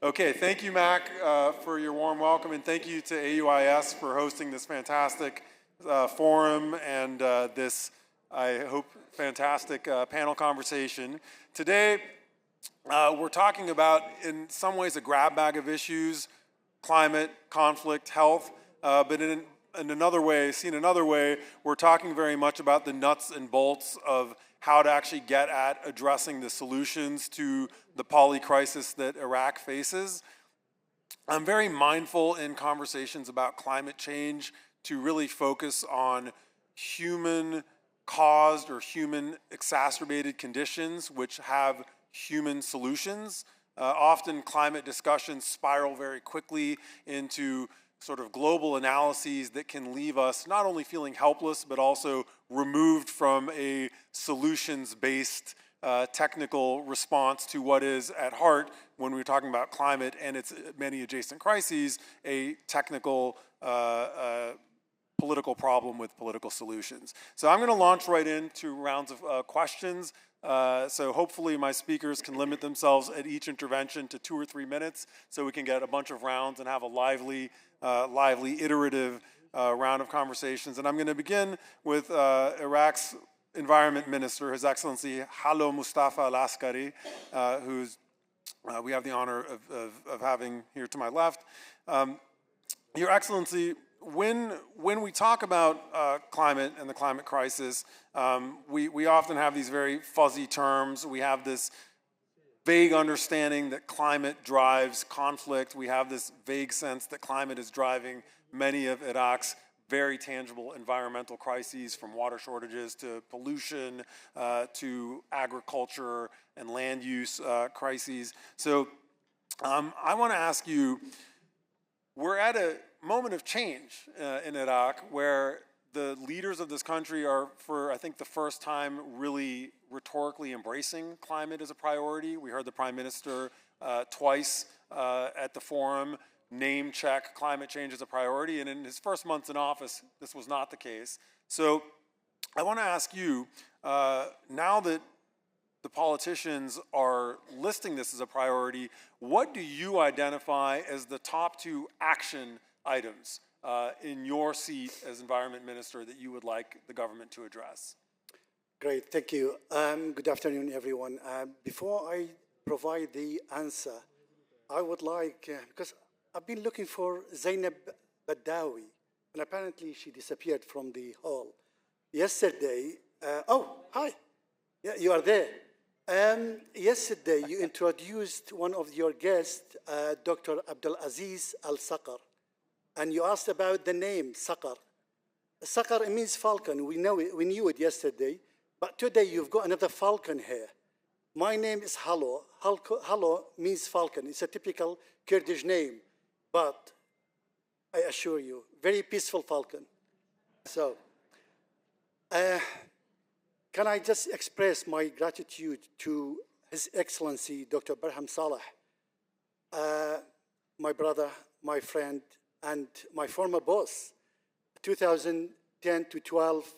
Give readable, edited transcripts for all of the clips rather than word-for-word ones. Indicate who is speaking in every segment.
Speaker 1: Okay, thank you, Mac, for your warm welcome, and thank you to AUIS for hosting this fantastic forum and this, I hope, fantastic panel conversation. Today, we're talking about, in some ways, a grab bag of issues: climate, conflict, health, but in another way, seen another way, we're talking very much about the nuts and bolts of how to actually get at addressing the solutions to the poly crisis that Iraq faces. I'm very mindful in conversations about climate change to really focus on human caused or human exacerbated conditions which have human solutions. Often climate discussions spiral very quickly into sort of global analyses that can leave us not only feeling helpless, but also removed from a solutions-based technical response to what is at heart, when we're talking about climate and its many adjacent crises, a technical political problem with political solutions. So I'm going to launch right into rounds of questions. So hopefully my speakers can limit themselves at each intervention to 2 or 3 minutes so we can get a bunch of rounds and have a lively, iterative round of conversations. And I'm going to begin with Iraq's Environment Minister, His Excellency Halo Mustafa Al-Askari, who's we have the honor of having here to my left. Your Excellency, when we talk about climate and the climate crisis, we often have these very fuzzy terms. We have this vague understanding that climate drives conflict. We have this vague sense that climate is driving many of Iraq's very tangible environmental crises, from water shortages to pollution to agriculture and land use crises. So I want to ask you, we're at a moment of change in Iraq where the leaders of this country are, for I think the first time, really rhetorically embracing climate as a priority. We heard the Prime Minister twice at the forum name check climate change as a priority, and in his first months in office, this was not the case. So I want to ask you, now that the politicians are listing this as a priority, what do you identify as the top 2 action items in your seat as Environment Minister that you would like the government to address?
Speaker 2: Great, thank you. Good afternoon, everyone. Before I provide the answer, I would like, because I've been looking for Zainab Badawi, and apparently she disappeared from the hall. Yesterday, oh, hi, yeah, you are there. Yesterday, you introduced one of your guests, Dr. Abdulaziz Al-Saqar, and you asked about the name Saqar. Saqar means falcon. We knew it yesterday, but today you've got another falcon here. My name is Halo. Halo means falcon. It's a typical Kurdish name, but I assure you, very peaceful falcon. So, can I just express my gratitude to His Excellency, Dr. Barham Saleh, my brother, my friend, and my former boss. 2010 to 12,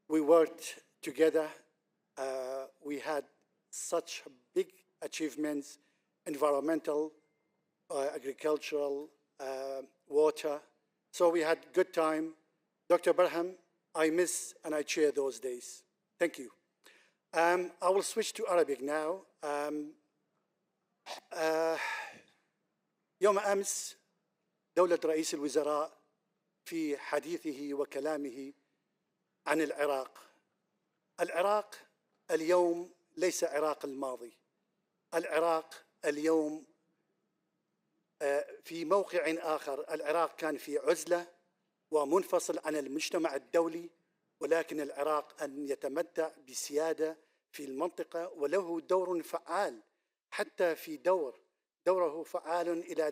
Speaker 2: we worked together. We had such big achievements, environmental, agricultural, water. So we had good time. Dr. Barham, I miss and I cheer those days. Thank you. I will switch to Arabic now. يوم أمس دولة رئيس الوزراء في حديثه وكلامه عن العراق. العراق اليوم ليس عراق الماضي. العراق اليوم في موقع آخر. العراق كان في عزلة ومنفصل عن المجتمع الدولي، ولكن العراق أن يتمتع بسيادة في المنطقة وله دور فعال، حتى في دوره فعال إلى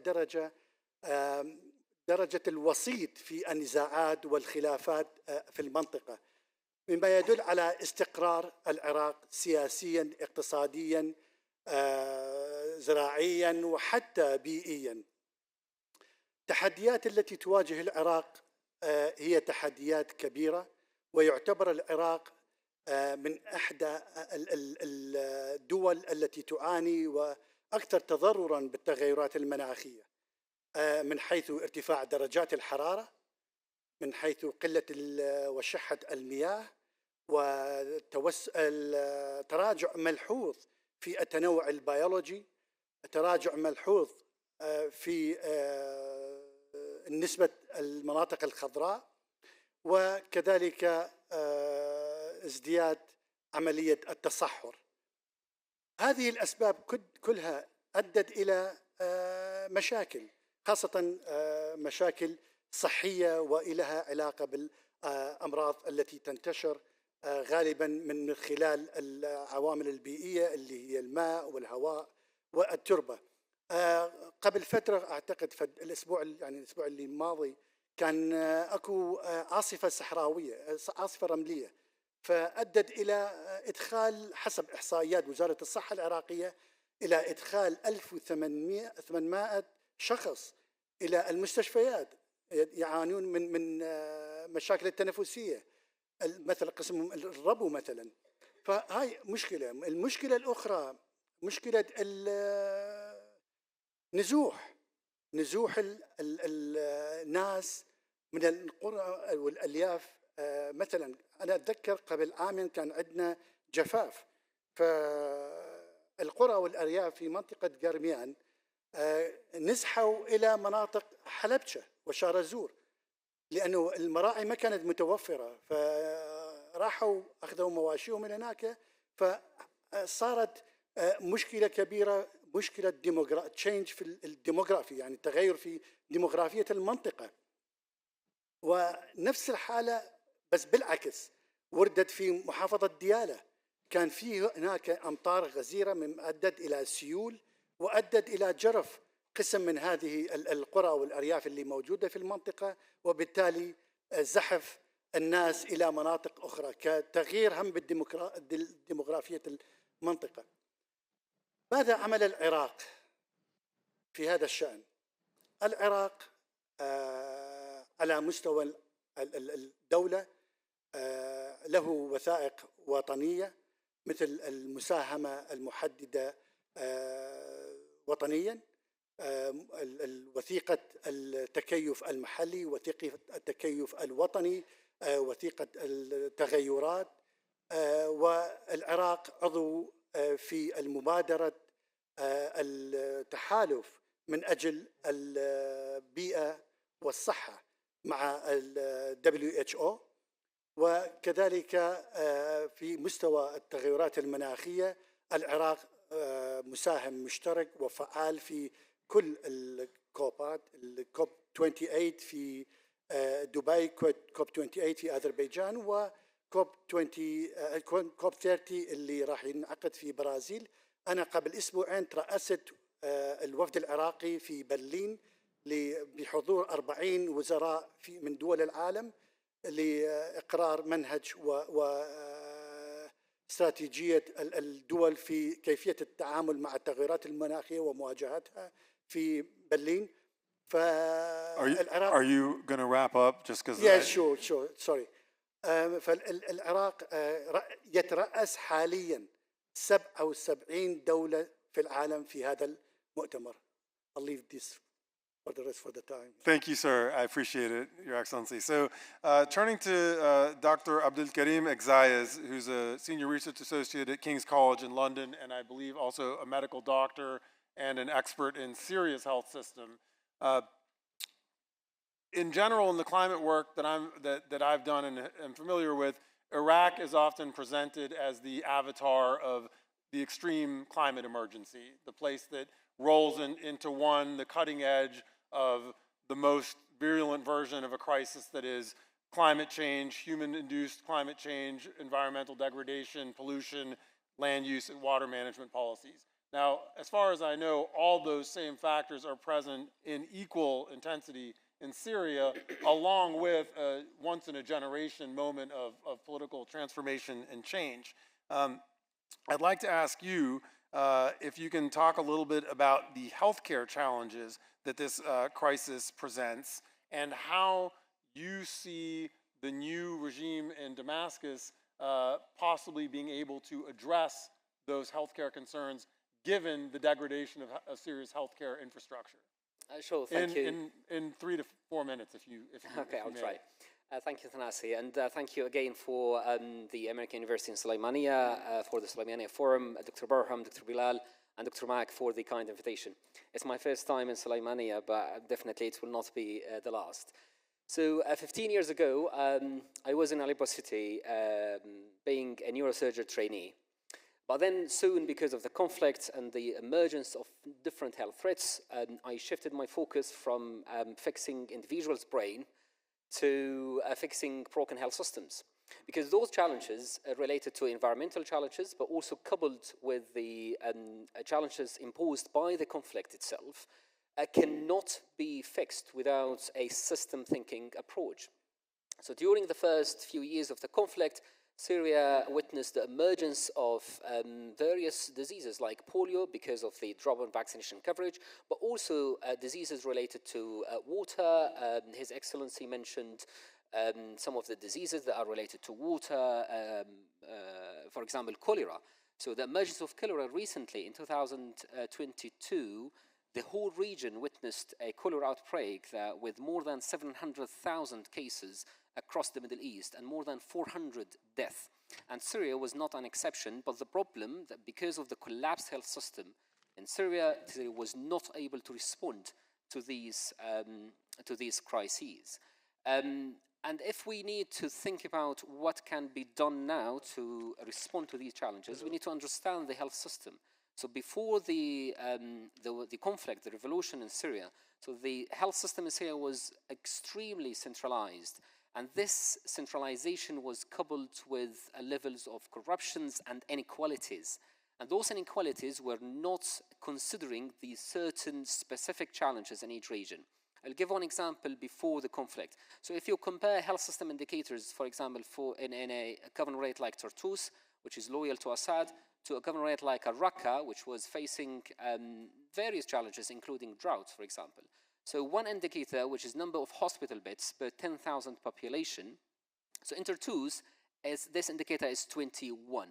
Speaker 2: درجة الوسيط في النزاعات والخلافات في المنطقة، مما يدل على استقرار العراق سياسيا، اقتصاديا، زراعيا وحتى بيئيا. التحديات التي تواجه العراق هي تحديات كبيرة، ويعتبر العراق من إحدى الدول التي تعاني أكثر تضرراً بالتغيرات المناخية من حيث ارتفاع درجات الحرارة، من حيث قلة وشحة المياه، وتراجع ملحوظ في التنوع البيولوجي، تراجع ملحوظ في نسبة المناطق الخضراء، وكذلك ازدياد عملية التصحر. هذه الأسباب كلها أدت إلى مشاكل، خاصة مشاكل صحية وإلها علاقة بالأمراض التي تنتشر غالبا من خلال العوامل البيئية اللي هي الماء والهواء والتربة. قبل فترة أعتقد الأسبوع اللي ماضي كان أكو عاصفة صحراوية، عاصفة رملية، فأدت إلى إدخال حسب إحصائيات وزارة الصحة العراقية إلى إدخال 1800 شخص إلى المستشفيات يعانون من مشاكل التنفسية، مثل قسم الربو مثلا. فهاي مشكلة. المشكلة الأخرى مشكلة نزوح الناس من القرى والألياف. مثلا أنا أتذكر قبل عام كان عندنا جفاف، فالقرى والأرياف في منطقة قرميان نزحوا إلى مناطق حلبشة وشارزور لأنه المراعي ما كانت متوفرة، فراحوا أخذوا مواشيهم من هناك، فصارت مشكلة كبيرة، مشكلة تشينج في الديموغرافي، يعني تغير في ديموغرافية المنطقة. ونفس الحالة بس بالعكس وردت في محافظة ديالى، كان في هناك أمطار غزيرة أدت إلى سيول وأدت إلى جرف قسم من هذه القرى والأرياف اللي موجودة في المنطقة، وبالتالي زحف الناس إلى مناطق أخرى كتغيير هم بالديموغرافية المنطقة. ماذا عمل العراق في هذا الشأن؟ العراق على مستوى الدولة له وثائق وطنية مثل المساهمة المحددة وطنيا، وثيقة التكيف المحلي، وثيقة التكيف الوطني، وثيقة التغيرات. والعراق عضو في المبادرة التحالف من أجل البيئة والصحة مع WHO، وكذلك في مستوى التغيرات المناخية العراق مساهم مشترك وفعال في كل الكوبات، الكوب 28 في دبي، كوب 28 في أذربيجان، وكوب 30 اللي راح ينعقد في برازيل. أنا قبل أسبوعين ترأست الوفد العراقي في برلين بحضور 40 وزراء من دول العالم لإقرار منهج واستراتيجية الدول في كيفية التعامل مع التغيرات المناخية ومواجهتها في برلين.
Speaker 1: فالعراق Are you going to wrap up just because
Speaker 2: Yeah, sure, sorry. فالعراق يترأس حاليا 77 دولة في العالم في هذا المؤتمر. I'll leave this for the rest for the time.
Speaker 1: Thank you, sir. I appreciate it, Your Excellency. So turning to Dr. Abdulkarim Exayes, who's a senior research associate at King's College in London, and I believe also a medical doctor and an expert in Syria's health system. In general, in the climate work that I've done and am familiar with, Iraq is often presented as the avatar of the extreme climate emergency, the place that rolls into one, the cutting edge of the most virulent version of a crisis that is climate change, human-induced climate change, environmental degradation, pollution, land use, and water management policies. Now, as far as I know, all those same factors are present in equal intensity in Syria, along with a once-in-a-generation moment of political transformation and change. I'd like to ask you if you can talk a little bit about the healthcare challenges that this crisis presents and how you see the new regime in Damascus possibly being able to address those healthcare concerns given the degradation of Syria's healthcare infrastructure?
Speaker 3: Sure, thank you.
Speaker 1: In 3 to 4 minutes, if you
Speaker 3: Okay, I'll
Speaker 1: may.
Speaker 3: try. Thank you, Thanasi, and thank you again for the American University in Sulaimania, for the Sulaimania Forum, Dr. Barham, Dr. Bilal, and Dr. Mack for the kind invitation. It's my first time in Sulaimania, but definitely it will not be the last. So 15 years ago, I was in Aleppo City being a neurosurgery trainee. But then soon, because of the conflict and the emergence of different health threats, I shifted my focus from fixing individuals' brain to fixing broken health systems. Because those challenges are related to environmental challenges, but also coupled with the challenges imposed by the conflict itself, cannot be fixed without a system-thinking approach. So during the first few years of the conflict, Syria witnessed the emergence of various diseases like polio because of the drop in vaccination coverage, but also diseases related to water. His Excellency mentioned some of the diseases that are related to water, for example, cholera. So the emergence of cholera recently in 2022, the whole region witnessed a cholera outbreak that with more than 700,000 cases across the Middle East and more than 400 deaths. And Syria was not an exception, but the problem that because of the collapsed health system in Syria, Syria was not able to respond to these crises. And if we need to think about what can be done now to respond to these challenges, we need to understand the health system. So before the conflict, the revolution in Syria, so the health system in Syria was extremely centralized. And this centralization was coupled with levels of corruptions and inequalities. And those inequalities were not considering the certain specific challenges in each region. I'll give one example before the conflict. So if you compare health system indicators, for example, in a governorate like Tartus, which is loyal to Assad, to a governorate like Raqqa, which was facing various challenges, including drought, for example. So one indicator, which is number of hospital beds per 10,000 population. So in Tartus, this indicator is 21.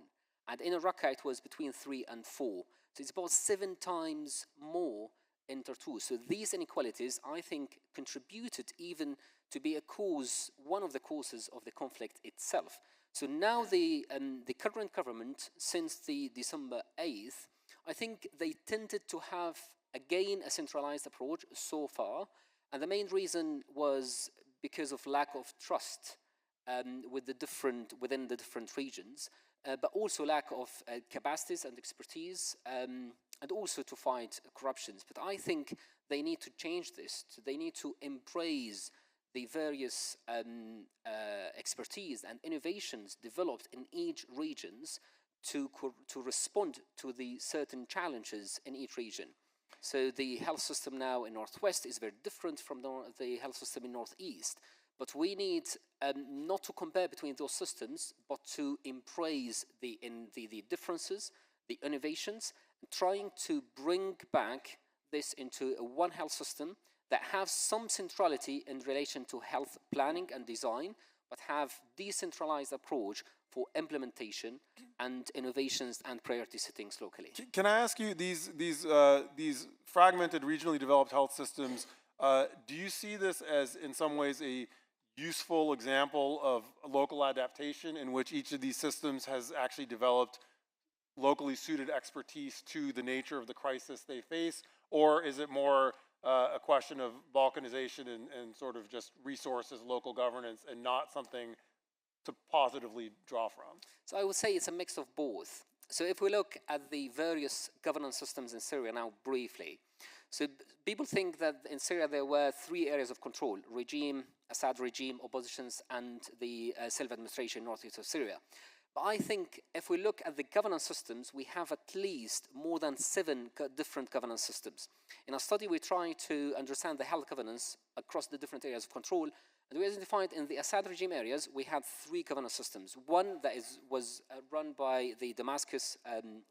Speaker 3: And in Raqqa, it was between 3 and 4. So it's about 7 times more in Tartus. So these inequalities, I think, contributed even to be a cause, one of the causes of the conflict itself. So now the current government, since the December 8th, I think they tended to have, again, a centralized approach so far. And the main reason was because of lack of trust within the different regions, but also lack of capacities and expertise, and also to fight corruptions. But I think they need to change this. They need to embrace the various expertise and innovations developed in each regions to respond to the certain challenges in each region. So the health system now in Northwest is very different from the health system in Northeast. But we need not to compare between those systems, but to embrace the differences, the innovations, trying to bring back this into a one health system that has some centrality in relation to health planning and design, but have decentralized approach for implementation and innovations and priority settings locally.
Speaker 1: Can I ask you, these fragmented, regionally developed health systems, do you see this as, in some ways, a useful example of local adaptation in which each of these systems has actually developed locally suited expertise to the nature of the crisis they face? Or is it more a question of balkanization and sort of just resources, local governance, and not something to positively draw from?
Speaker 3: So I would say it's a mix of both. So if we look at the various governance systems in Syria now briefly, so people think that in Syria there were 3 areas of control: regime, Assad regime, oppositions, and the self-administration northeast of Syria. But I think if we look at the governance systems, we have at least more than 7 different governance systems. In our study, we try to understand the health governance across the different areas of control. And we identified in the Assad regime areas, we had 3 governance systems. One that was run by the Damascus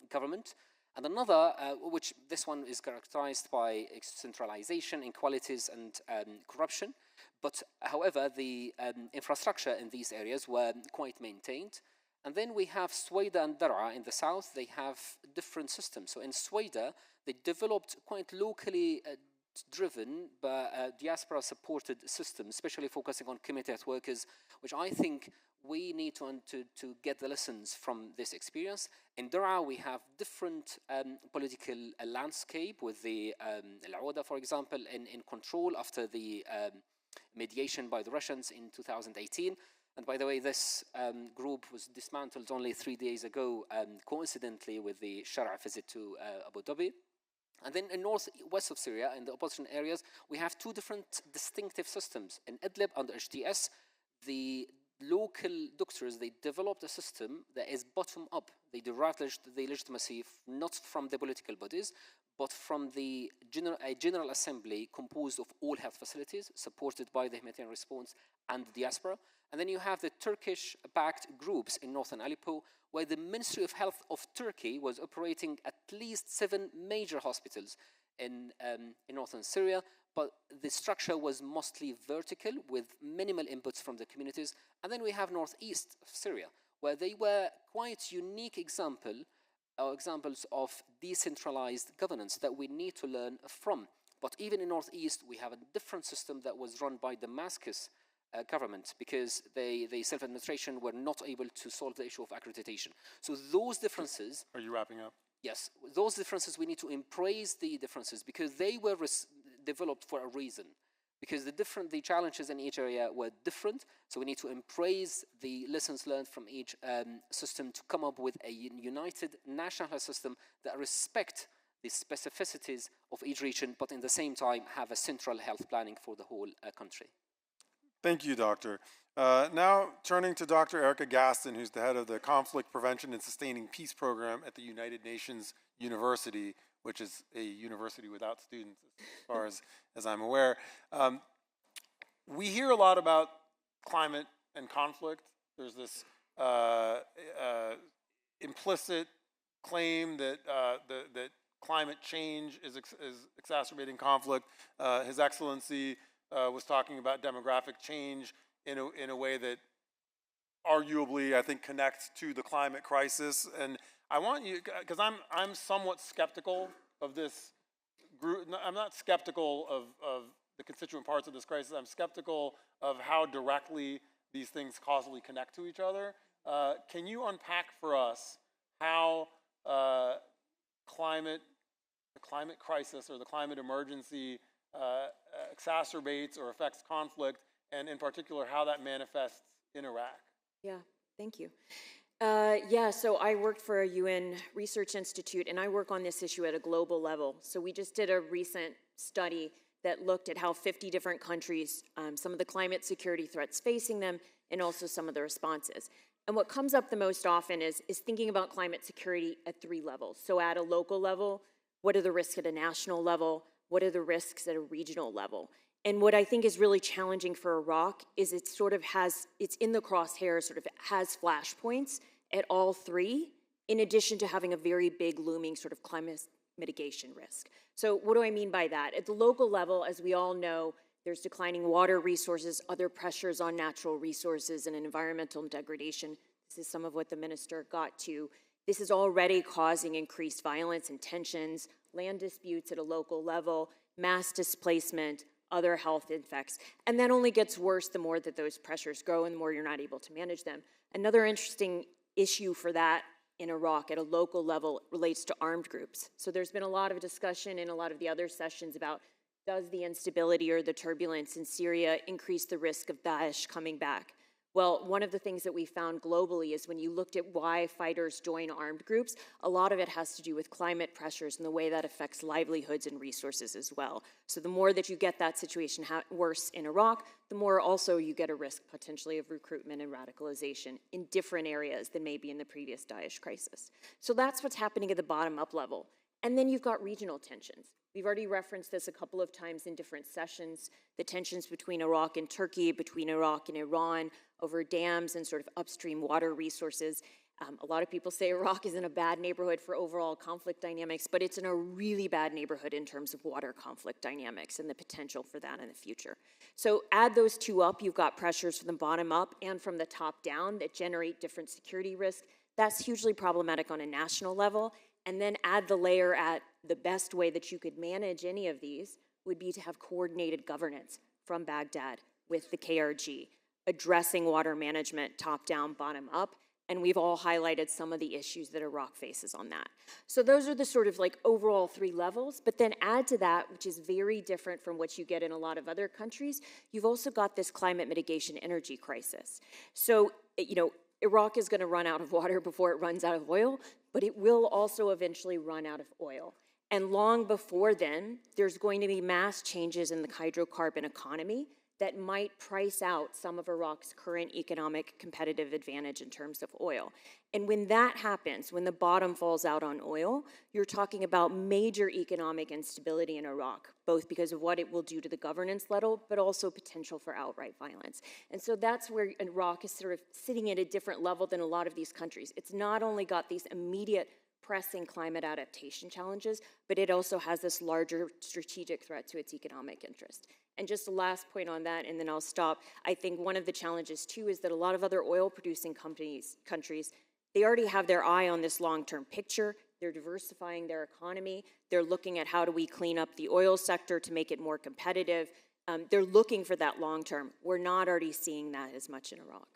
Speaker 3: government, and another, which this one is characterized by centralization, inequalities, and corruption. But however, the infrastructure in these areas were quite maintained. And then we have Suwaida and Dar'a in the south. They have different systems. So in Suwaida, they developed quite locally driven but diaspora supported system, especially focusing on community health workers, which I think we need to get the lessons from this experience. In Dar'a, we have different political landscape with the Al-Awada, for example, in control after the mediation by the Russians in 2018. And by the way, this group was dismantled only 3 days ago, coincidentally with the Shara visit to Abu Dhabi. And then in northwest of Syria, in the opposition areas, we have two different distinctive systems. In Idlib, under HTS, the local doctors, they developed a system that is bottom-up. They derived the legitimacy not from the political bodies, but from the General Assembly composed of all health facilities, supported by the humanitarian response and the diaspora. And then you have the Turkish-backed groups in northern Aleppo, where the Ministry of Health of Turkey was operating at least 7 major hospitals in northern Syria, but the structure was mostly vertical with minimal inputs from the communities. And then we have northeast of Syria, where they were quite unique examples of decentralized governance that we need to learn from. But even in northeast, we have a different system that was run by Damascus government, because they self-administration were not able to solve the issue of accreditation. So those differences...
Speaker 1: Are you wrapping up?
Speaker 3: Yes. Those differences, we need to embrace the differences, because they were developed for a reason. Because the challenges in each area were different, so we need to embrace the lessons learned from each system to come up with a united national health system that respect the specificities of each region, but in the same time have a central health planning for the whole country.
Speaker 1: Thank you, Doctor. Now turning to Dr. Erica Gaston, who's the head of the Conflict Prevention and Sustaining Peace Program at the United Nations University, which is a university without students, as far as I'm aware. We hear a lot about climate and conflict. There's this implicit claim that that climate change is exacerbating conflict. His Excellency was talking about demographic change in a way that arguably, I think, connects to the climate crisis. And I want you, because I'm somewhat skeptical of this group. I'm not skeptical of the constituent parts of this crisis. I'm skeptical of how directly these things causally connect to each other. Can you unpack for us how the climate crisis or the climate emergency exacerbates or affects conflict, and in particular how that manifests in Iraq?
Speaker 4: Yeah, thank you. Yeah, so I worked for a UN research institute, and I work on this issue at a global level. So we just did a recent study that looked at how 50 different countries, some of the climate security threats facing them, and also some of the responses. And what comes up the most often is thinking about climate security at 3 levels. So at a local level, what are the risks at a national level? What are the risks at a regional level? And what I think is really challenging for Iraq is it's in the crosshairs, sort of has flashpoints at all 3, in addition to having a very big looming sort of climate mitigation risk. So what do I mean by that? At the local level, as we all know, there's declining water resources, other pressures on natural resources, and environmental degradation. This is some of what the minister got to. This is already causing increased violence and tensions, land disputes at a local level, mass displacement, other health effects. And that only gets worse the more that those pressures grow and the more you're not able to manage them. Another interesting issue for that in Iraq at a local level relates to armed groups. So there's been a lot of discussion in a lot of the other sessions about, does the instability or the turbulence in Syria increase the risk of Daesh coming back? Well, one of the things that we found globally is when you looked at why fighters join armed groups, a lot of it has to do with climate pressures and the way that affects livelihoods and resources as well. So the more that you get that situation worse in Iraq, the more also you get a risk potentially of recruitment and radicalization in different areas than maybe in the previous Daesh crisis. So that's what's happening at the bottom-up level. And then you've got regional tensions. We've already referenced this a couple of times in different sessions, the tensions between Iraq and Turkey, between Iraq and Iran, over dams and sort of upstream water resources. A lot of people say Iraq is in a bad neighborhood for overall conflict dynamics, but it's in a really bad neighborhood in terms of water conflict dynamics and the potential for that in the future. So add those two up, you've got pressures from the bottom up and from the top down that generate different security risks. That's hugely problematic on a national level. And then add the layer at the best way that you could manage any of these would be to have coordinated governance from Baghdad with the KRG, addressing water management top down, bottom up. And we've all highlighted some of the issues that Iraq faces on that. So those are the sort of like overall 3 levels, but then add to that, which is very different from what you get in a lot of other countries, you've also got this climate mitigation energy crisis. So, Iraq is gonna run out of water before it runs out of oil, but it will also eventually run out of oil. And long before then, there's going to be mass changes in the hydrocarbon economy that might price out some of Iraq's current economic competitive advantage in terms of oil. And when that happens, when the bottom falls out on oil, you're talking about major economic instability in Iraq, both because of what it will do to the governance level, but also potential for outright violence. And so that's where Iraq is sort of sitting at a different level than a lot of these countries. It's not only got these immediate pressing climate adaptation challenges, but it also has this larger strategic threat to its economic interest. And just the last point on that, and then I'll stop. I think one of the challenges too is that a lot of other oil-producing countries, they already have their eye on this long-term picture. They're diversifying their economy. They're looking at how do we clean up the oil sector to make it more competitive. They're looking for that long-term. We're not already seeing that as much in Iraq.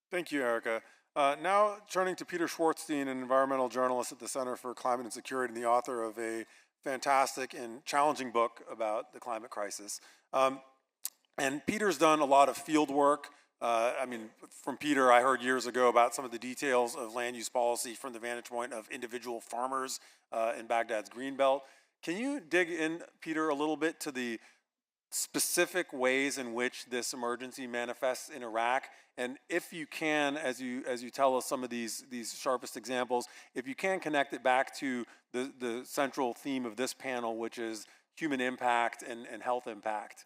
Speaker 1: Thank you, Erica. Now turning to Peter Schwartzstein, an environmental journalist at the Center for Climate and Security and the author of a fantastic and challenging book about the climate crisis. And Peter's done a lot of field work. From Peter, I heard years ago about some of the details of land use policy from the vantage point of individual farmers in Baghdad's Greenbelt. Can you dig in, Peter, a little bit to the specific ways in which this emergency manifests in Iraq? And if you can, as you tell us some of these sharpest examples, if you can connect it back to the central theme of this panel, which is human impact and health impact.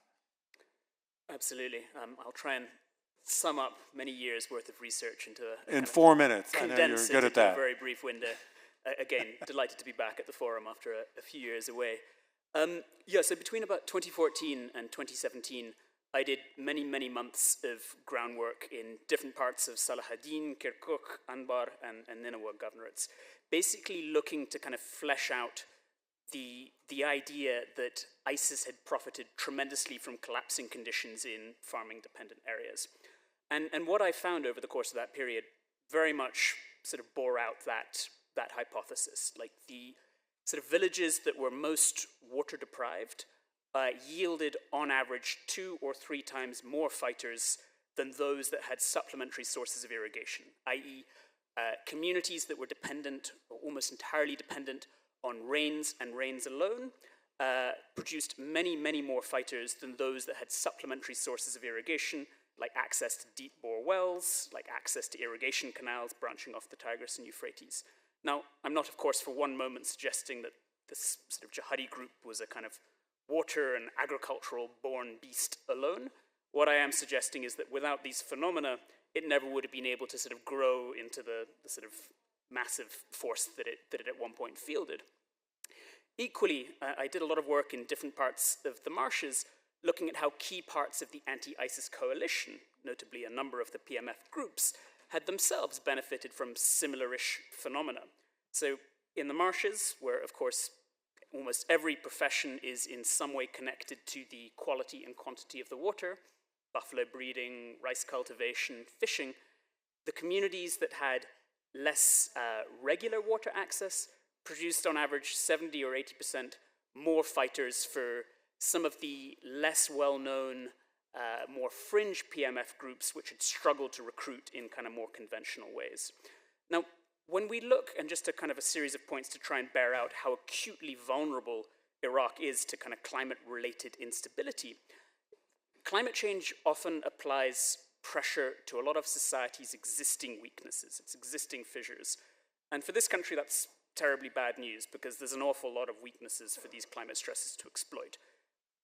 Speaker 5: Absolutely. I'll try and sum up many years worth of research into
Speaker 1: in 4 minutes. I know you're
Speaker 5: condense
Speaker 1: good
Speaker 5: it
Speaker 1: at that.
Speaker 5: into a very brief window. Again, delighted to be back at the forum after a few years away. So between about 2014 and 2017, I did many, many months of groundwork in different parts of Salahuddin, Kirkuk, Anbar, and Nineveh governorates, basically looking to kind of flesh out the idea that ISIS had profited tremendously from collapsing conditions in farming-dependent areas. And what I found over the course of that period very much sort of bore out that hypothesis. Like the sort of villages that were most water-deprived yielded, on average, 2 or 3 times more fighters than those that had supplementary sources of irrigation, i.e. Communities that were dependent, or almost entirely dependent, on rains and rains alone produced many, many more fighters than those that had supplementary sources of irrigation, like access to deep bore wells, like access to irrigation canals branching off the Tigris and Euphrates. Now, I'm not, of course, for one moment suggesting that this sort of jihadi group was a kind of water and agricultural-born beast alone. What I am suggesting is that without these phenomena, it never would have been able to sort of grow into the sort of massive force that it at one point fielded. Equally, I did a lot of work in different parts of the marshes, looking at how key parts of the anti-ISIS coalition, notably a number of the PMF groups, had themselves benefited from similar-ish phenomena. So in the marshes, where, of course, almost every profession is in some way connected to the quality and quantity of the water, buffalo breeding, rice cultivation, fishing, the communities that had less regular water access produced on average 70 or 80% more fighters for some of the less well-known, more fringe PMF groups which had struggled to recruit in kind of more conventional ways. Now, when we look, and just a kind of a series of points to try and bear out how acutely vulnerable Iraq is to kind of climate-related instability, climate change often applies pressure to a lot of society's existing weaknesses, its existing fissures. And for this country, that's terribly bad news because there's an awful lot of weaknesses for these climate stresses to exploit.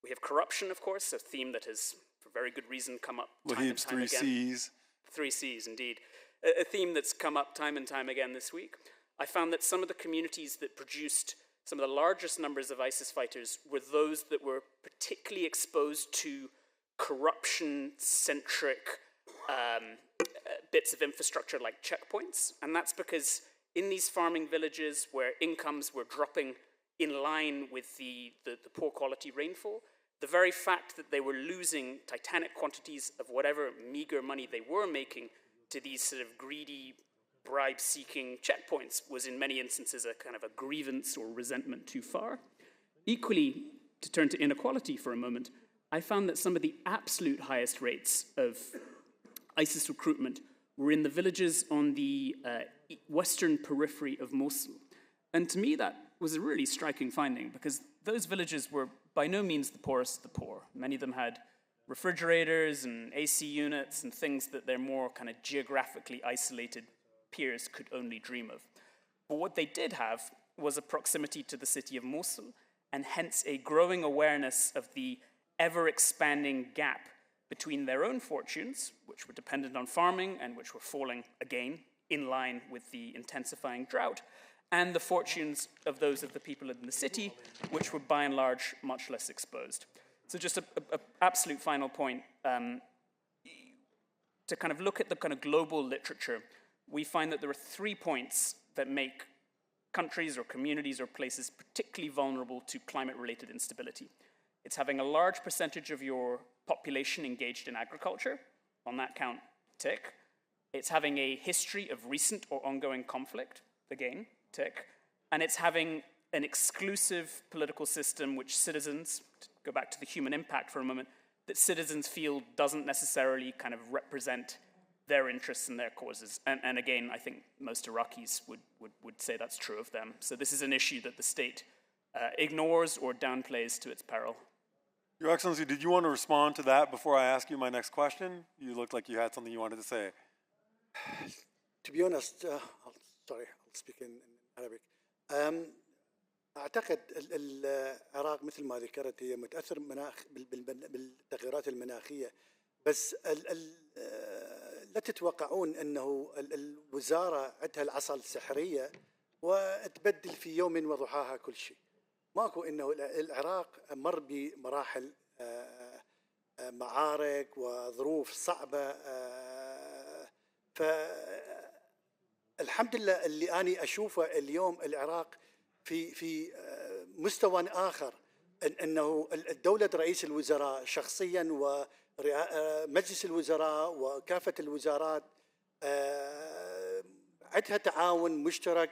Speaker 5: We have corruption, of course, a theme that has, for very good reason, come up time and
Speaker 1: Lahib's
Speaker 5: time
Speaker 1: 3
Speaker 5: again.
Speaker 1: C's.
Speaker 5: 3 C's, indeed. a theme that's come up time and time again this week. I found that some of the communities that produced some of the largest numbers of ISIS fighters were those that were particularly exposed to corruption-centric bits of infrastructure like checkpoints. And that's because in these farming villages where incomes were dropping in line with the poor quality rainfall, the very fact that they were losing titanic quantities of whatever meager money they were making to these sort of greedy, bribe-seeking checkpoints was in many instances a kind of a grievance or resentment too far. Equally, to turn to inequality for a moment, I found that some of the absolute highest rates of ISIS recruitment were in the villages on the western periphery of Mosul. And to me, that was a really striking finding because those villages were by no means the poorest of the poor. Many of them had refrigerators and AC units and things that their more kind of geographically isolated peers could only dream of. But what they did have was a proximity to the city of Mosul and hence a growing awareness of the ever-expanding gap between their own fortunes, which were dependent on farming and which were falling again in line with the intensifying drought, and the fortunes of those of the people in the city, which were by and large much less exposed. So just an absolute final point, to kind of look at the kind of global literature, we find that there are 3 points that make countries or communities or places particularly vulnerable to climate-related instability. It's having a large percentage of your population engaged in agriculture, on that count, tick. It's having a history of recent or ongoing conflict, again, tick. And it's having an exclusive political system which citizens, to go back to the human impact for a moment, that citizens feel doesn't necessarily kind of represent their interests and their causes. And again, I think most Iraqis would say that's true of them. So this is an issue that the state ignores or downplays to its peril.
Speaker 1: Your Excellency, did you want to respond to that before I ask you my next question? You looked like you had something you wanted to say.
Speaker 2: To be honest, I'll speak in Arabic. أعتقد العراق مثل ما ذكرت هي متأثر بالتغيرات المناخية، بس لا تتوقعون أنه الوزارة عندها العصا السحرية وتبدل في يوم وضحاها كل شيء. ماكو انه العراق مر بمراحل معارك وظروف صعبه، فالحمد لله اللي اني اشوفه اليوم العراق في مستوى اخر، انه الدوله رئيس الوزراء شخصيا ومجلس الوزراء وكافه الوزارات عندها تعاون مشترك.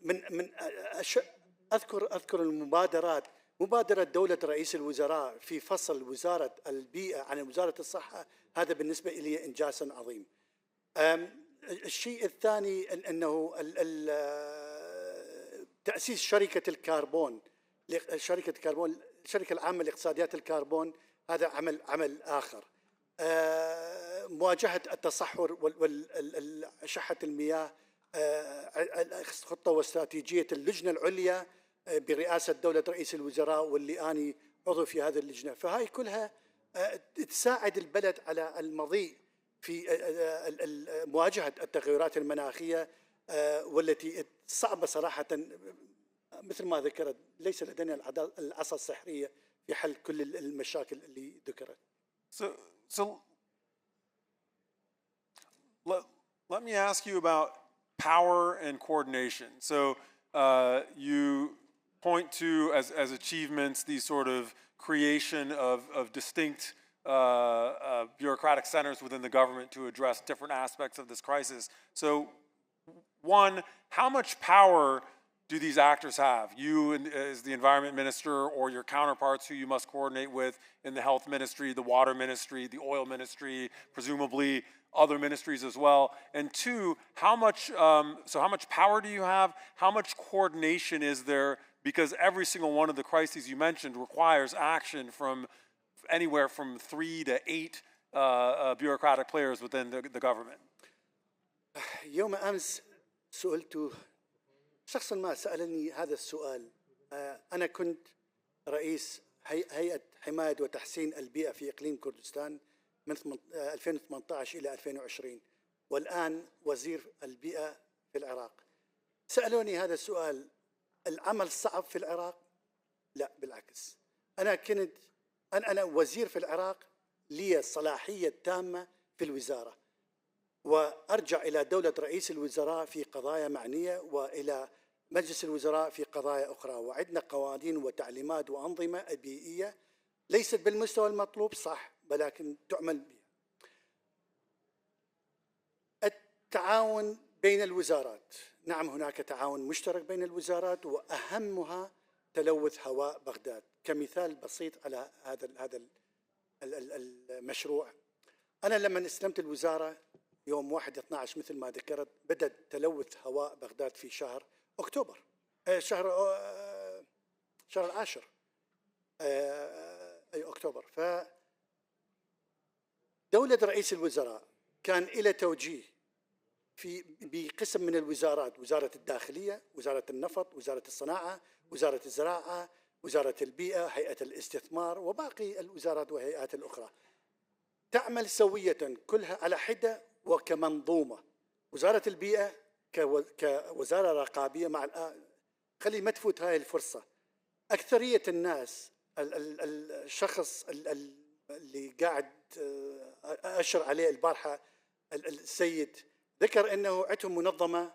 Speaker 2: من أذكر المبادرات، مبادرة دولة رئيس الوزراء في فصل وزارة البيئة عن وزارة الصحة، هذا بالنسبة لي إنجاز عظيم. الشيء الثاني أنه تأسيس شركة الكربون، الشركة العامة لاقتصاديات الكربون، هذا عمل آخر. مواجهة التصحر وشحة المياه، خطة واستراتيجية اللجنة العليا برئاسة دولة رئيس الوزراء واللي أنا عضو في هذه اللجنة، فهاي كلها تساعد البلد على المضي في مواجهة التغيرات المناخية والتي صعبة صراحة. مثل ما ذكرت ليس لدينا العصا السحرية في حل كل المشاكل اللي ذكرت.
Speaker 1: So let me ask you about power and coordination. So you point to as achievements these sort of creation of distinct bureaucratic centers within the government to address different aspects of this crisis. So one, how much power do these actors have? You as the environment minister or your counterparts who you must coordinate with in the health ministry, the water ministry, the oil ministry, presumably other ministries as well. And two, how much power do you have? How much coordination is there? Because every single one of the crises you mentioned requires action from anywhere from 3 to 8 bureaucratic players within the government.
Speaker 2: يوم أمس سئلت شخصا ما سألني هذا السؤال. أنا كنت رئيس هيئة حماية وتحسين البيئة في إقليم كردستان من 2018 إلى 2020، والآن وزير البيئة في العراق. سألوني هذا السؤال: العمل صعب في العراق؟ لا بالعكس، أنا وزير في العراق، لي الصلاحية التامة في الوزارة، وأرجع إلى دولة رئيس الوزراء في قضايا معنية وإلى مجلس الوزراء في قضايا أخرى. وعندنا قوانين وتعليمات وأنظمة بيئية ليست بالمستوى المطلوب صح، ولكن تعمل بها. التعاون بين الوزارات، نعم هناك تعاون مشترك بين الوزارات، وأهمها تلوث هواء بغداد. كمثال بسيط على هذا المشروع، أنا لما استلمت الوزارة يوم 1/12 مثل ما ذكرت، بدأ تلوث هواء بغداد في شهر أكتوبر، شهر 10 أي أكتوبر. فدولة رئيس الوزراء كان إلى توجيه بقسم من الوزارات: وزارة الداخلية، وزارة النفط، وزارة الصناعة، وزارة الزراعة، وزارة البيئة، هيئة الاستثمار، وباقي الوزارات والهيئات الأخرى، تعمل سوية كلها على حدة وكمنظومة. وزارة البيئة كوزارة رقابية مع خلي ما تفوت هاي الفرصة. أكثرية الناس، الشخص اللي قاعد أشر عليه البارحة السيد ذكر أنه عندهم منظمة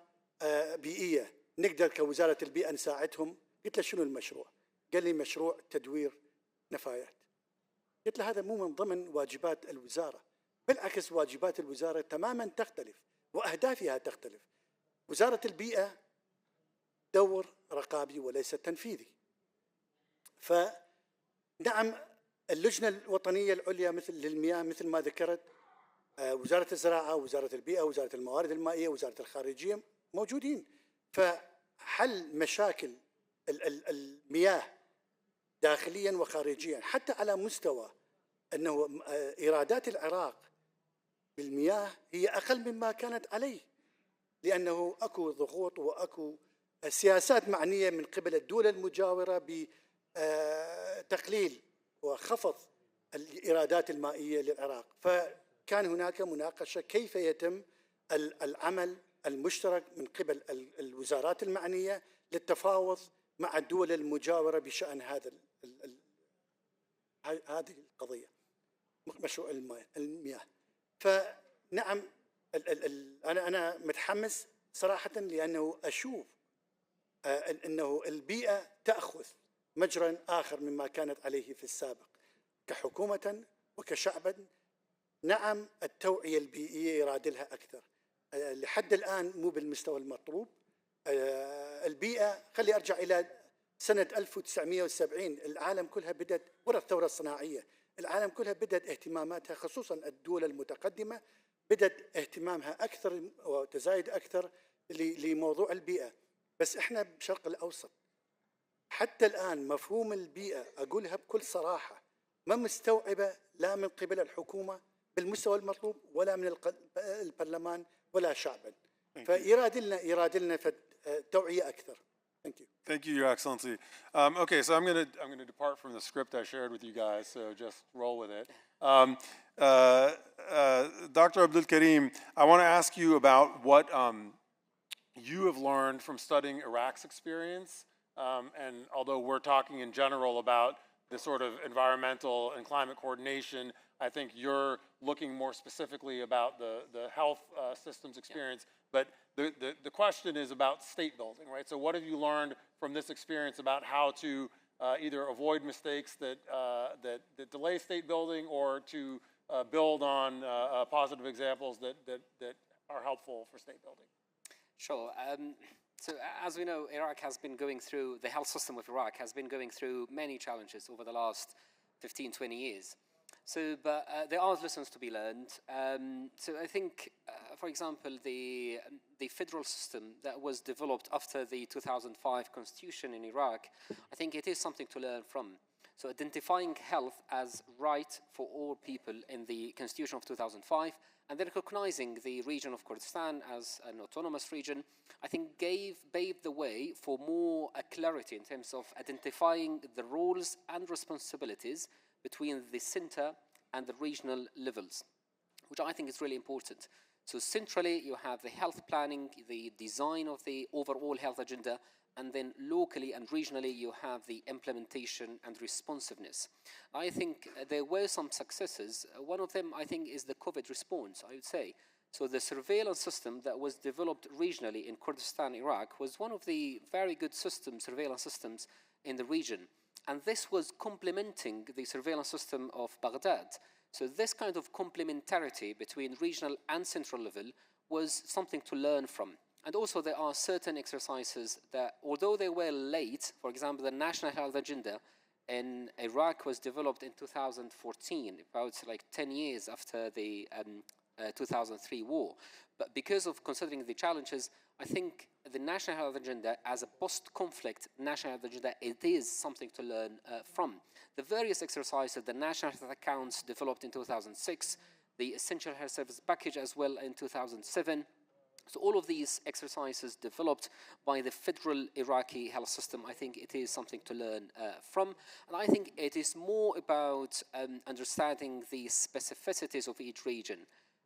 Speaker 2: بيئية، نقدر كوزارة البيئة نساعدهم. قلت له شنو المشروع؟ قال لي مشروع تدوير نفايات. قلت له هذا مو من ضمن واجبات الوزارة، بالعكس واجبات الوزارة تماما تختلف وأهدافها تختلف. وزارة البيئة دور رقابي وليس تنفيذي. فنعم اللجنة الوطنية العليا مثل للمياه مثل ما ذكرت، وزارة الزراعة، وزارة البيئة، وزارة الموارد المائية، وزارة الخارجية موجودين. فحل مشاكل المياه داخليا وخارجيا، حتى على مستوى أنه إيرادات العراق بالمياه هي أقل مما كانت عليه، لأنه أكو ضغوط وأكو سياسات معنية من قبل الدول المجاورة بتقليل وخفض الإيرادات المائية للعراق. فكان هناك مناقشة كيف يتم العمل المشترك من قبل الوزارات المعنية للتفاوض مع الدول المجاورة بشأن هذه القضية، مشروع المياه. فنعم أنا متحمس صراحة، لأنه أشوف أنه البيئة تأخذ مجرى آخر مما كانت عليه في السابق كحكومة وكشعبا. نعم التوعية البيئية يراد لها أكثر، لحد الآن مو بالمستوى المطلوب. البيئة خلي أرجع إلى سنة 1970، العالم كلها بدأت ورا الثورة الصناعية، العالم كلها بدأت اهتماماتها خصوصا الدول المتقدمة بدأت اهتمامها أكثر وتزايد أكثر لموضوع البيئة. بس إحنا بالشرق الأوسط حتى الآن مفهوم البيئة، أقولها بكل صراحة، ما مستوعبة لا من قبل الحكومة بالمستوى المطلوب ولا من البرلمان ولا شعبا. فيراد لنا توعية أكثر. Thank you.
Speaker 1: Thank you, Your Excellency. Okay, so I'm gonna depart from the script I shared with you guys, so just roll with it. Dr. Abdul Karim, I want to ask you about what you have learned from studying Iraq's experience. And although we're talking in general about the sort of environmental and climate coordination, I think you're looking more specifically about the health systems experience. But the question is about state building, right? So what have you learned from this experience about how to either avoid mistakes that delay state building, or to build on positive examples that are helpful for state building?
Speaker 3: Sure. So as we know, the health system of Iraq has been going through many challenges over the last 15, 20 years. So, but there are lessons to be learned. So I think, for example, the federal system that was developed after the 2005 constitution in Iraq, I think it is something to learn from. So identifying health as right for all people in the constitution of 2005, and then recognizing the region of Kurdistan as an autonomous region, I think paved the way for more clarity in terms of identifying the roles and responsibilities between the center and the regional levels, which I think is really important. So centrally, you have the health planning, the design of the overall health agenda, and then locally and regionally, you have the implementation and responsiveness. I think there were some successes. One of them, I think, is the COVID response, I would say. So the surveillance system that was developed regionally in Kurdistan, Iraq, was one of the very good surveillance systems in the region. And this was complementing the surveillance system of Baghdad. So this kind of complementarity between regional and central level was something to learn from. And also there are certain exercises that, although they were late, for example, the National Health Agenda in Iraq was developed in 2014, about like 10 years after the 2003 war. But because of considering the challenges, I think the National Health Agenda, as a post-conflict National Health Agenda, it is something to learn from. The various exercises, the National Health Accounts developed in 2006, the Essential Health Service Package as well in 2007, so all of these exercises developed by the federal Iraqi health system, I think it is something to learn from. And I think it is more about understanding the specificities of each region.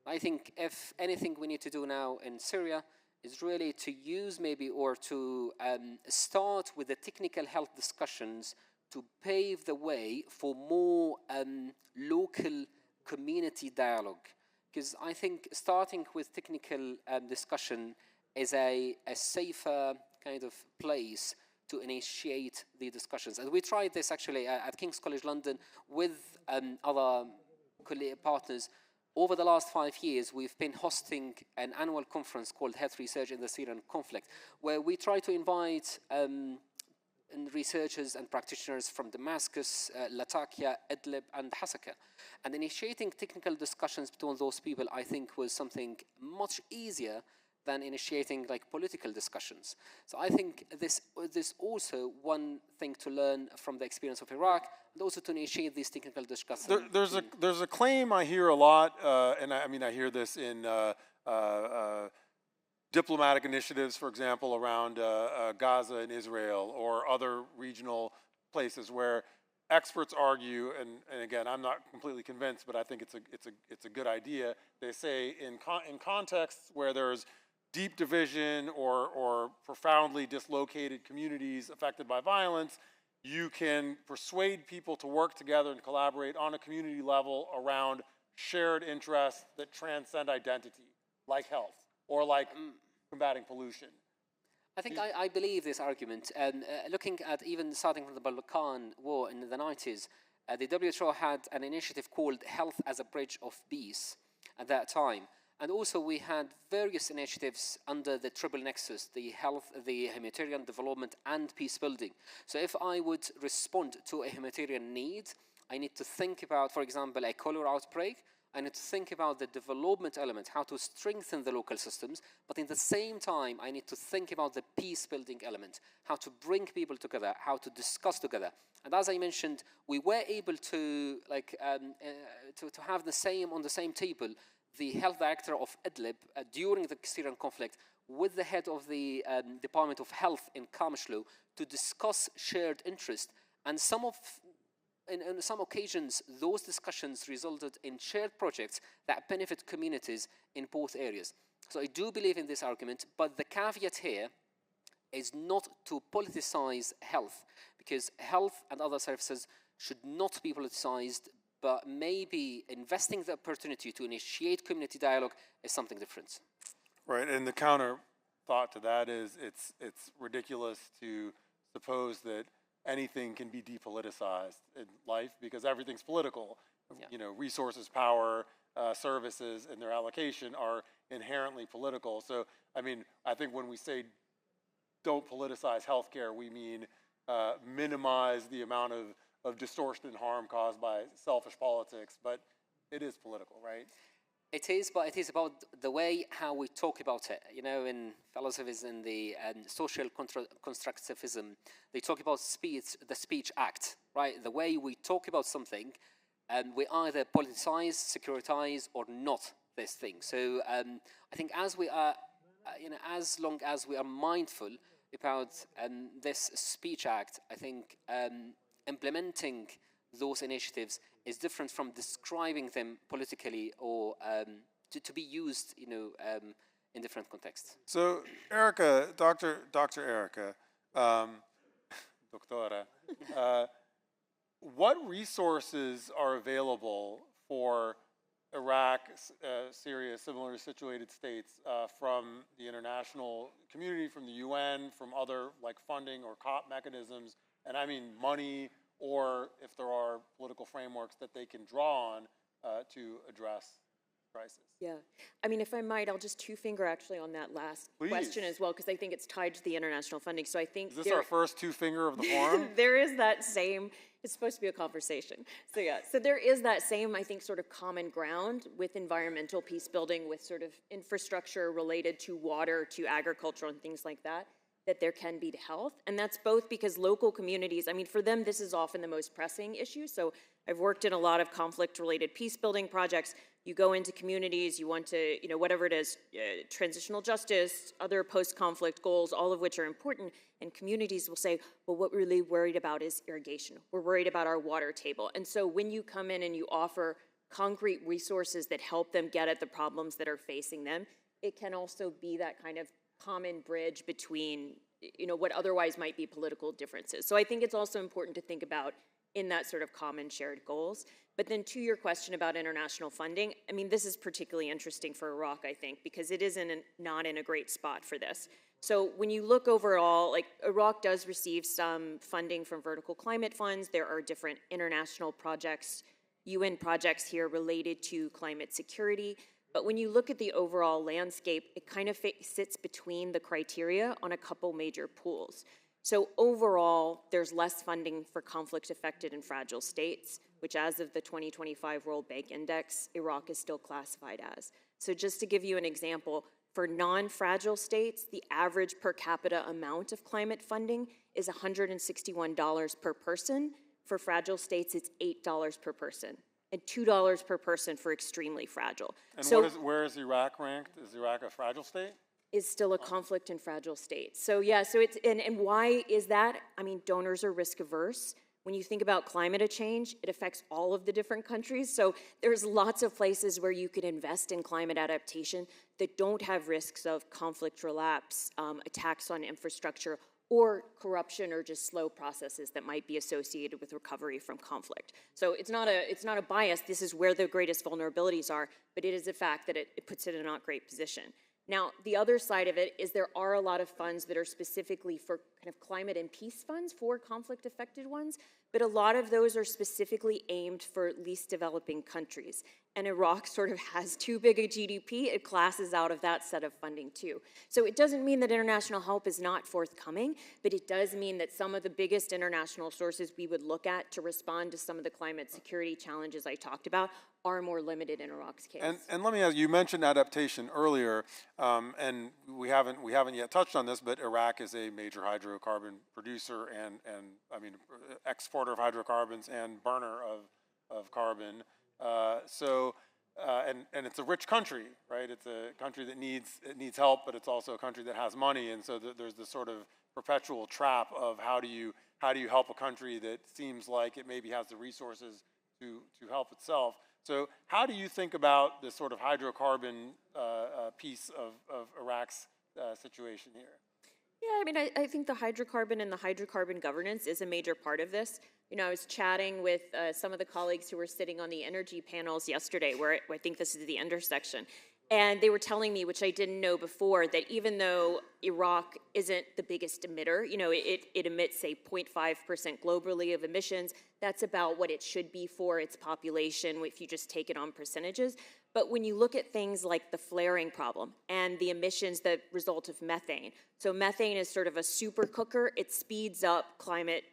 Speaker 3: I think if anything we need to do now in Syria is really to use maybe or to start with the technical health discussions to pave the way for more local community dialogue. Because I think starting with technical discussion is a safer kind of place to initiate the discussions. And we tried this actually at King's College London with other partners. Over the last 5 years, we've been hosting an annual conference called Health Research in the Syrian Conflict, where we try to invite researchers and practitioners from Damascus, Latakia, Idlib, and Hasaka. And initiating technical discussions between those people, I think, was something much easier than initiating like political discussions. So I think this also one thing to learn from the experience of Iraq, and also to initiate these technical discussions.
Speaker 1: There's a claim I hear a lot, and I hear this in diplomatic initiatives, for example, around Gaza and Israel or other regional places where experts argue, and again, I'm not completely convinced, but I think it's a good idea. They say in contexts where there's deep division or profoundly dislocated communities affected by violence, you can persuade people to work together and collaborate on a community level around shared interests that transcend identity, like health or like combating pollution.
Speaker 3: I think I believe this argument. Looking at even starting from the Balkan War in the 90s, the WHO had an initiative called Health as a Bridge of Peace at that time. And also we had various initiatives under the triple nexus, the health, the humanitarian development, and peace building. So if I would respond to a humanitarian need, I need to think about, for example, a cholera outbreak. I need to think about the development element, how to strengthen the local systems, but in the same time, I need to think about the peace-building element, how to bring people together, how to discuss together. And as I mentioned, we were able to to have on the same table the health director of Idlib during the Syrian conflict with the head of the Department of Health in Kamishlu to discuss shared interest. And in some occasions, those discussions resulted in shared projects that benefit communities in both areas. So I do believe in this argument, but the caveat here is not to politicize health, because health and other services should not be politicized, but maybe investing the opportunity to initiate community dialogue is something different.
Speaker 1: Right, and the counter thought to that is it's ridiculous to suppose that anything can be depoliticized in life because everything's political. Yeah. You know, resources, power, services, and their allocation are inherently political. So, I mean, I think when we say don't politicize healthcare, we mean minimize the amount of distortion and harm caused by selfish politics, but it is political, right?
Speaker 3: It is, but it is about the way how we talk about it. You know, in philosophies in the social constructivism, they talk about the speech act, right? The way we talk about something, and we either politicize, securitize, or not this thing. So I think as we are, as long as we are mindful about this speech act, I think implementing those initiatives is different from describing them politically or to be used, in different contexts.
Speaker 1: So, Erica, Dr. Erica, Doctora, what resources are available for Iraq, Syria, similarly situated states from the international community, from the UN, from other like funding or COP mechanisms, and I mean money, or if there are political frameworks that they can draw on to address crisis?
Speaker 4: Yeah, I mean, if I might, I'll just two-finger actually on that last
Speaker 1: Please.
Speaker 4: question as well, because I think it's tied to the international funding. So I think
Speaker 1: Is this our first two-finger of the forum?
Speaker 4: there is that same, it's supposed to be a conversation. So yeah, so there is that same, I think, sort of common ground with environmental peace building, with sort of infrastructure related to water, to agriculture and things like that, that there can be to health. And that's both because local communities, I mean, for them, this is often the most pressing issue. So I've worked in a lot of conflict-related peace building projects. You go into communities, you want to, whatever it is, transitional justice, other post-conflict goals, all of which are important, and communities will say, well, what we're really worried about is irrigation. We're worried about our water table. And so when you come in and you offer concrete resources that help them get at the problems that are facing them, it can also be that kind of common bridge between, what otherwise might be political differences. So I think it's also important to think about in that sort of common shared goals. But then to your question about international funding, I mean, this is particularly interesting for Iraq, I think, because it is not in a great spot for this. So when you look overall, like Iraq does receive some funding from vertical climate funds. There are different international projects, UN projects here related to climate security. But when you look at the overall landscape, it kind of sits between the criteria on a couple major pools. So overall, there's less funding for conflict-affected and fragile states, which as of the 2025 World Bank Index, Iraq is still classified as. So just to give you an example, for non-fragile states, the average per capita amount of climate funding is $161 per person. For fragile states, it's $8 per person, and $2 per person for extremely fragile.
Speaker 1: And
Speaker 4: so
Speaker 1: where is Iraq ranked? Is Iraq a fragile state?
Speaker 4: is still a conflict and fragile state. So yeah, so it's, and why is that? I mean, donors are risk averse. When you think about climate change, it affects all of the different countries. So there's lots of places where you could invest in climate adaptation that don't have risks of conflict relapse, attacks on infrastructure, or corruption, or just slow processes that might be associated with recovery from conflict. So it's not a bias. This is where the greatest vulnerabilities are, but it is a fact that it puts it in a not great position. Now, the other side of it is there are a lot of funds that are specifically for kind of climate and peace funds for conflict-affected ones, but a lot of those are specifically aimed for least developing countries. And Iraq sort of has too big a GDP, it classes out of that set of funding too. So it doesn't mean that international help is not forthcoming, but it does mean that some of the biggest international sources we would look at to respond to some of the climate security challenges I talked about are more limited in Iraq's case.
Speaker 1: And let me ask, you mentioned adaptation earlier, and we haven't yet touched on this, but Iraq is a major hydrocarbon producer and I mean exporter of hydrocarbons and burner of carbon. And it's a rich country, right? It's a country that needs help, but it's also a country that has money, and so there's this sort of perpetual trap of how do you help a country that seems like it maybe has the resources to help itself. So how do you think about this sort of hydrocarbon piece of Iraq's situation here?
Speaker 4: Yeah, I mean, I think the hydrocarbon and the hydrocarbon governance is a major part of this. I was chatting with some of the colleagues who were sitting on the energy panels yesterday, where I think this is the intersection. And they were telling me, which I didn't know before, that even though Iraq isn't the biggest emitter, it emits, say, 0.5% globally of emissions. That's about what it should be for its population if you just take it on percentages. But when you look at things like the flaring problem and the emissions that result of methane, so methane is sort of a super cooker. It speeds up climate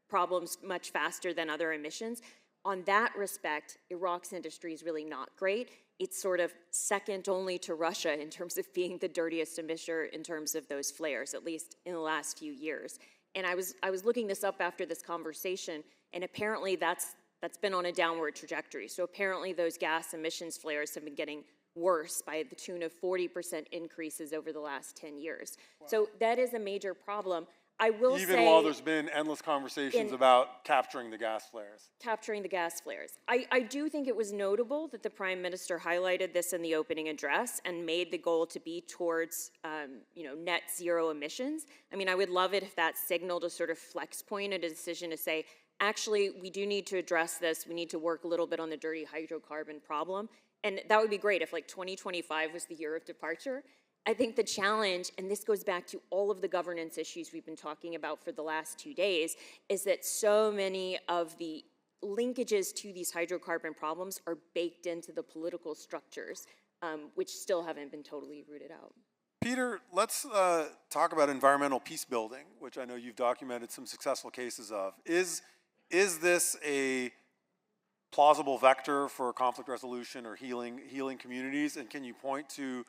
Speaker 4: problems much faster than other emissions. On that respect, Iraq's industry is really not great. It's sort of second only to Russia in terms of being the dirtiest emitter in terms of those flares, at least in the last few years. And I was looking this up after this conversation, and apparently that's been on a downward trajectory. So apparently those gas emissions flares have been getting worse by the tune of 40% increases over the last 10 years. Wow. So that is a major problem. I will
Speaker 1: Even
Speaker 4: say,
Speaker 1: while there's been endless conversations about capturing the gas flares.
Speaker 4: capturing the gas flares. I do think it was notable that the Prime Minister highlighted this in the opening address and made the goal to be towards, net zero emissions. I mean, I would love it if that signaled a sort of flex point, a decision to say, actually, we do need to address this. We need to work a little bit on the dirty hydrocarbon problem. And that would be great if like 2025 was the year of departure. I think the challenge, and this goes back to all of the governance issues we've been talking about for the last 2 days, is that so many of the linkages to these hydrocarbon problems are baked into the political structures, which still haven't been totally rooted out.
Speaker 1: Peter, let's talk about environmental peace building, which I know you've documented some successful cases of. Is this a plausible vector for conflict resolution or healing communities? And can you point to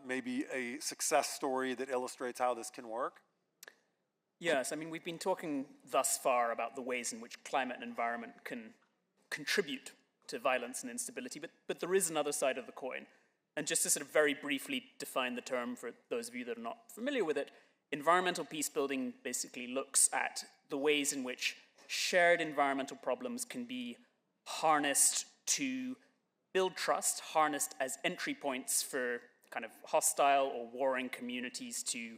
Speaker 1: maybe a success story that illustrates how this can work?
Speaker 5: Yes, I mean, we've been talking thus far about the ways in which climate and environment can contribute to violence and instability, but there is another side of the coin. And just to sort of very briefly define the term for those of you that are not familiar with it, environmental peace building basically looks at the ways in which shared environmental problems can be harnessed to build trust, harnessed as entry points for kind of hostile or warring communities to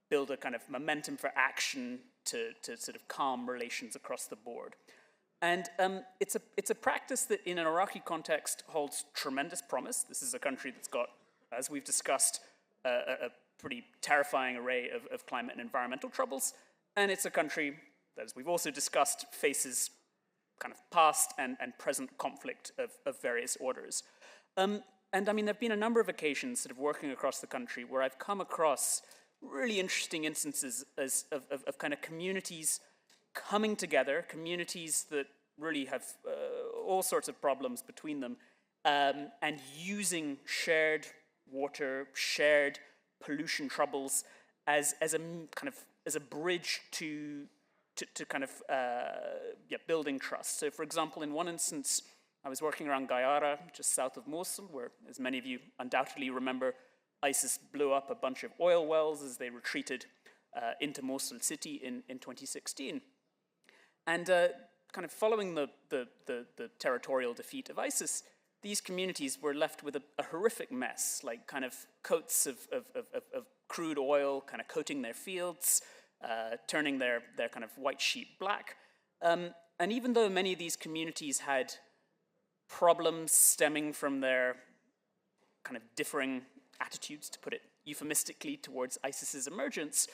Speaker 5: build a kind of momentum for action to sort of calm relations across the board. And it's a practice that in an Iraqi context holds tremendous promise. This is a country that's got, as we've discussed, a pretty terrifying array of climate and environmental troubles. And it's a country that, as we've also discussed, faces kind of past and present conflict of various orders. And I mean, there have been a number of occasions sort of working across the country where I've come across really interesting instances of kind of communities coming together, communities that really have all sorts of problems between them, and using shared water, shared pollution troubles as a kind of as a bridge to kind of building trust. So, for example, in one instance, I was working around Gayara, just south of Mosul, where, as many of you undoubtedly remember, ISIS blew up a bunch of oil wells as they retreated into Mosul city in 2016. And kind of following the territorial defeat of ISIS, these communities were left with a horrific mess, like kind of coats of crude oil kind of coating their fields, turning their kind of white sheep black. And even though many of these communities had problems stemming from their kind of differing attitudes, to put it euphemistically, towards ISIS's emergence,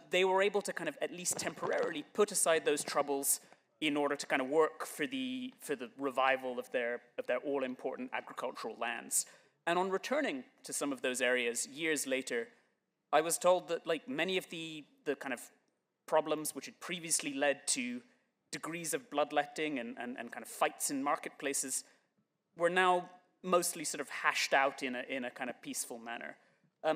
Speaker 5: they were able to kind of at least temporarily put aside those troubles in order to kind of work for the revival of their all-important agricultural lands. And on returning to some of those areas years later, I was told that like many of the kind of problems which had previously led to degrees of bloodletting and kind of fights in marketplaces were now mostly sort of hashed out in a kind of peaceful manner.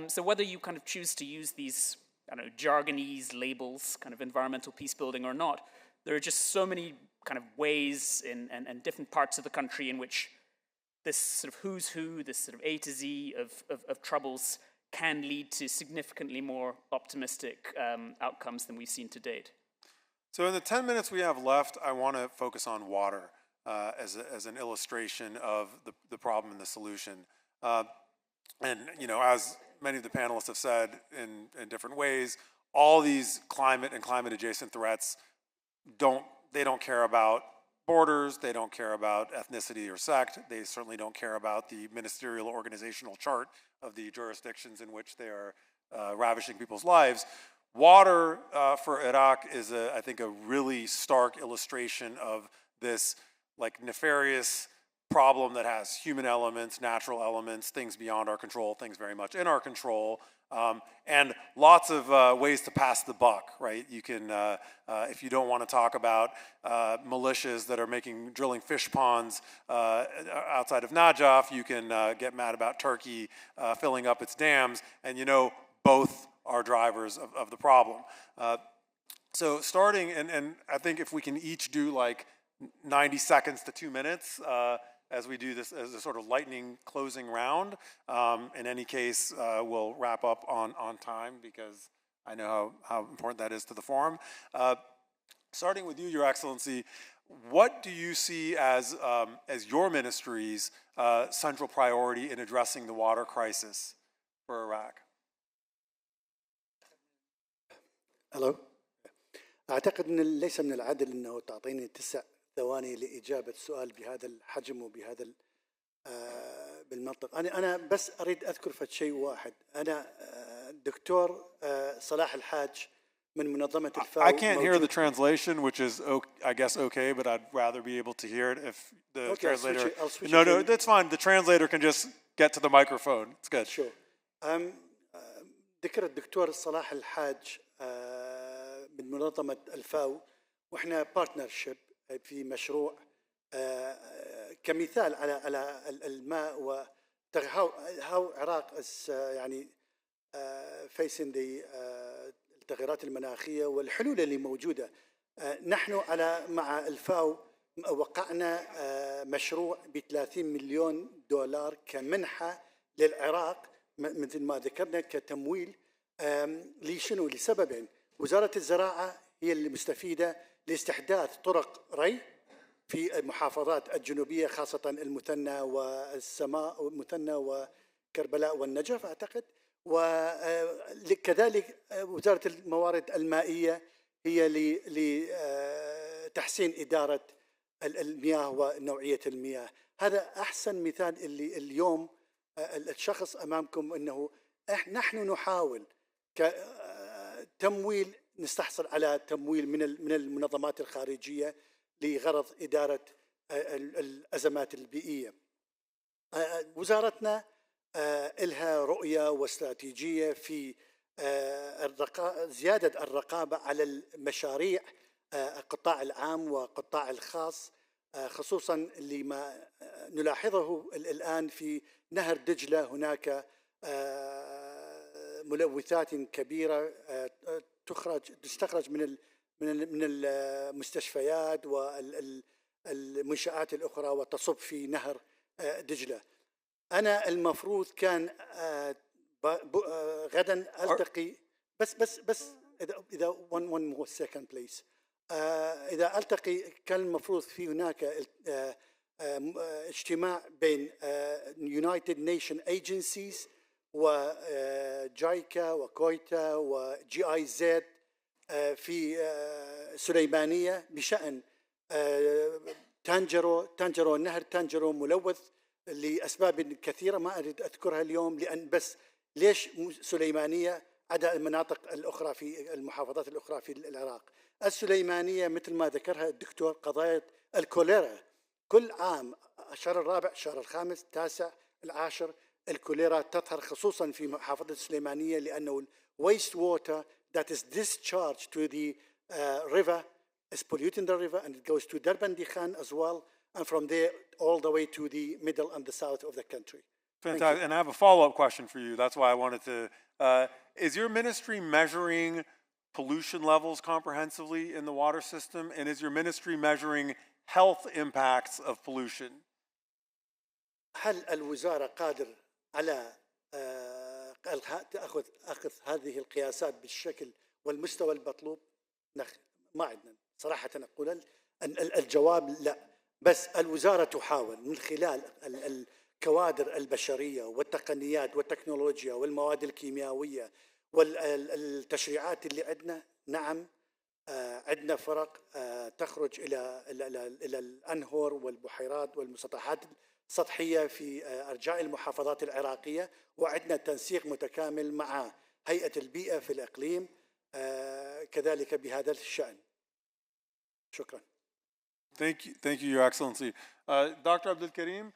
Speaker 5: So whether you kind of choose to use these, I don't know, jargonese labels, kind of environmental peace building or not, there are just so many kind of ways and different parts of the country in which this sort of who's who, this sort of A to Z of troubles can lead to significantly more optimistic outcomes than we've seen to date.
Speaker 1: So in the 10 minutes we have left, I want to focus on water as an illustration of the problem and the solution. And, you know, as many of the panelists have said in different ways, all these climate and climate-adjacent threats don't care about borders, they don't care about ethnicity or sect, they certainly don't care about the ministerial organizational chart of the jurisdictions in which they are ravishing people's lives. Water for Iraq is, I think, a really stark illustration of this like nefarious problem that has human elements, natural elements, things beyond our control, things very much in our control, and lots of ways to pass the buck, right? You can, if you don't want to talk about militias that are drilling fish ponds outside of Najaf, you can get mad about Turkey filling up its dams, and you know both are drivers of the problem. So starting, and I think if we can each do like 90 seconds to 2 minutes, as we do this as a sort of lightning closing round. In any case, we'll wrap up on time because I know how important that is to the forum. Starting with you, Your Excellency, what do you see as your ministry's central priority in addressing the water crisis for Iraq?
Speaker 2: الو اعتقد ان ليس من العدل انه تعطيني 9 ثواني لاجابه سؤال بهذا الحجم وبهذا بالمنطق. انا بس اريد اذكر فد شيء واحد. انا دكتور صلاح الحاج من منظمه الفاو.
Speaker 1: I can't hear the translation, which is I guess okay, but I'd rather be able to hear it if the
Speaker 2: Okay,
Speaker 1: translator.
Speaker 2: I'll switch
Speaker 1: No,
Speaker 2: it
Speaker 1: no,
Speaker 2: in.
Speaker 1: that's fine. The translator can just get to the microphone. It's good.
Speaker 2: شو ذكر الدكتور صلاح الحاج من منظمة الفاو، واحنا بارتنرشيب في مشروع كمثال على الماء و how Iraq is يعني facing the التغيرات المناخية والحلول اللي موجودة. نحن مع الفاو وقعنا مشروع ب$30 مليون كمنحة للعراق مثل ما ذكرنا كتمويل لشنو؟ لسببين. وزارة الزراعة هي اللي مستفيدة لاستحداث طرق ري في المحافظات الجنوبية خاصة المثنى والسماء والمثنى وكربلاء والنجف أعتقد. وكذلك وزارة الموارد المائية هي لتحسين إدارة المياه ونوعية المياه. هذا أحسن مثال اللي اليوم الشخص أمامكم أنه نحن نحاول كتمويل نستحصل على تمويل من المنظمات الخارجية لغرض إدارة الأزمات البيئية. وزارتنا لها رؤية واستراتيجية في زيادة الرقابة على المشاريع القطاع العام وقطاع الخاص، خصوصا لما نلاحظه الآن في نهر دجلة. هناك ملوثات كبيرة تستخرج من المستشفيات والمنشآت الأخرى وتصب في نهر دجلة. أنا المفروض كان غدا ألتقي بس إذا one more second please. إذا ألتقي كان المفروض في هناك اجتماع بين United Nation Agencies وجايكا وكويتا وجي آي زد في سليمانية بشأن تانجرو نهر تانجرو ملوث لأسباب كثيرة ما أريد أذكرها اليوم، لأن بس ليش سليمانية عدا المناطق الأخرى في المحافظات الأخرى في العراق. السليمانية مثل ما ذكرها الدكتور قضايا الكوليرا كل عام الشهر الرابع الشهر الخامس التاسع العاشر الكوليرا تظهر خصوصا في محافظة السليمانية، لأنه waste water that is discharged to the river is polluting the river and it goes to Darbandikhan as well, and from there all the way to the middle and the south of the country.
Speaker 1: Fantastic. And I have a follow-up question for you. That's why I wanted to. Is your ministry measuring pollution levels comprehensively in the water system? And is your ministry measuring health impacts of pollution?
Speaker 2: هل الوزارة قادر على أخذ هذه القياسات بالشكل والمستوى المطلوب؟ ما عندنا صراحة أقول الجواب لا، بس الوزارة تحاول من خلال الكوادر البشرية والتقنيات والتكنولوجيا والمواد الكيميائية والتشريعات اللي عندنا. نعم عندنا فرق تخرج إلى الأنهر والبحيرات والمسطحات السطحية في أرجاء المحافظات العراقية، وعندنا تنسيق متكامل مع هيئة البيئة في الإقليم كذلك بهذا الشأن. شكرا.
Speaker 1: Thank you, Your Excellency. Dr. Abdul Karim,